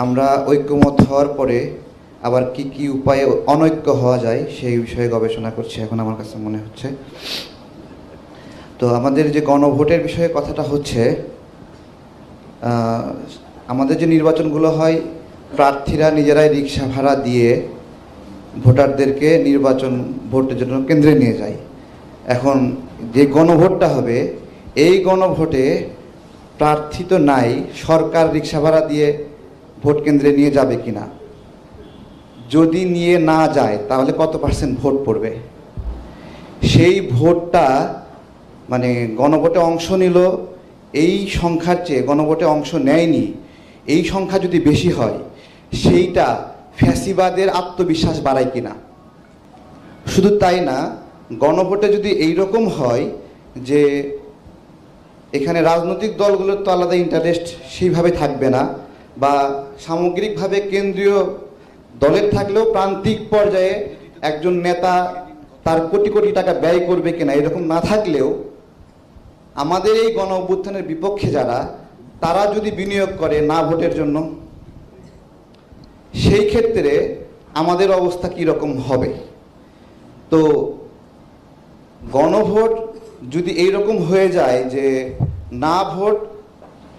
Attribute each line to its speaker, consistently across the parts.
Speaker 1: আমরা ঐক্যমত হওয়ার পরে আবার কি কি উপায়ে অনৈক্য হওয়া যায় সেই বিষয়ে গবেষণা করছি এখন আমার কাছে মনে হচ্ছে। তো আমাদের যে গণভোটের বিষয়ে কথাটা হচ্ছে, আমাদের যে নির্বাচনগুলো হয় প্রার্থীরা নিজেরাই রিক্সা ভাড়া দিয়ে ভোটারদেরকে নির্বাচন ভোটের জন্য কেন্দ্রে নিয়ে যায়। এখন যে গণভোটটা হবে এই গণভোটে প্রার্থী তো নাই, সরকার রিক্সা ভাড়া দিয়ে ভোট কেন্দ্রে নিয়ে যাবে কিনা, যদি নিয়ে না যায় তাহলে কত পার্সেন্ট ভোট পড়বে, সেই ভোটটা মানে গণভোটে অংশ নিল এই সংখ্যার চেয়ে গণভোটে অংশ নেয়নি এই সংখ্যা যদি বেশি হয় সেইটা ফ্যাসিবাদের আত্মবিশ্বাস বাড়ায় কিনা। শুধু তাই না, গণভোটে যদি এই রকম হয় যে এখানে রাজনৈতিক দলগুলোর তো আলাদা ইন্টারেস্ট সেইভাবে থাকবে না, বা সামগ্রিকভাবে কেন্দ্রীয় দলের থাকলেও প্রান্তিক পর্যায়ে একজন নেতা তার কোটি কোটি টাকা ব্যয় করবে কিনা এরকম না থাকলেও আমাদের এই গণ অভ্যুত্থানের বিপক্ষে যারা, তারা যদি বিনিয়োগ করে না ভোটের জন্য, সেই ক্ষেত্রে আমাদের অবস্থা কী রকম হবে। তো গণভোট যদি এই রকম হয়ে যায় যে না ভোট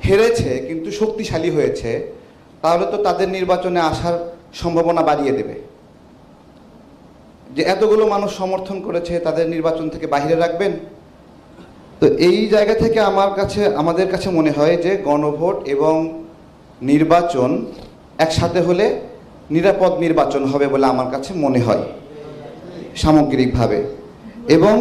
Speaker 1: হেরেছে কিন্তু শক্তিশালী হয়েছে, তাহলে তো তাদের নির্বাচনে আসার সম্ভাবনা বাড়িয়ে দেবে। যে এতগুলো মানুষ সমর্থন করেছে তাদের নির্বাচন থেকে বাইরে রাখবেন। তো এই জায়গা থেকে আমাদের কাছে মনে হয় যে গণভোট এবং নির্বাচন একসাথে হলে নিরাপদ নির্বাচন হবে বলে আমার কাছে মনে হয় সামগ্রিকভাবে। এবং